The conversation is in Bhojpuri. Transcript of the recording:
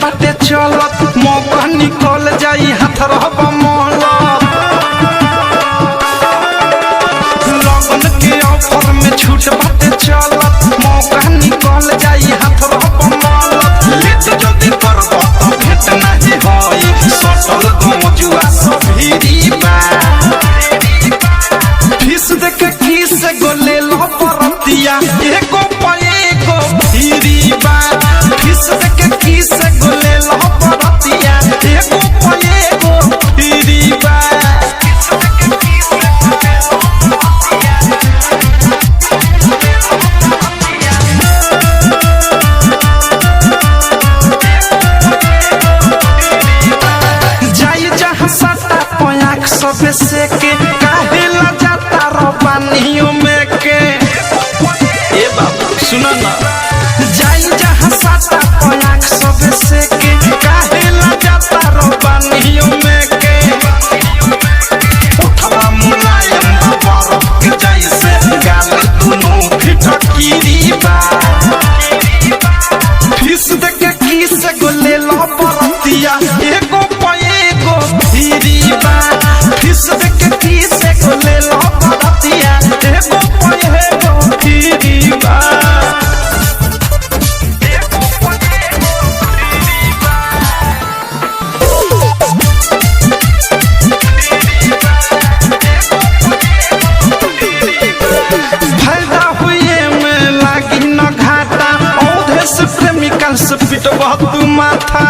बाटे चलत मौका निकल जाई हाथ रहब मोहलत लगन के ऑफर में छूट बाटे चलत मौका निकल जाई हाथ रहब मोहलत लेट जल्दी करब त भेट नाही होई सटल गमजुआ सब भिरी बा फीस देख किस गोले लो परतिया एको पाएगो भिरी बा फीस देख किस गोले लो परतिया एको पाएगो भिरी बा जाई जहां सटा पयाक सब से के काहे ला जाता रो पानियों में के ए बाबू सुनो ना जाई जहां सटा पयाक सब से के काहे ला जाता रो पानियों में के उठवा मुलायम बरफ के जैसे गाल दोनों फिटकीरी बा फीस देख किस गोले लो परतिया एको पाएगो भिरी बा फीस देख किस गोले लो परतिया एको पाएगो भिरी बा फायदा हुए में लागी न घाटा औधे से प्रेमिकल से पिटबह तू माथा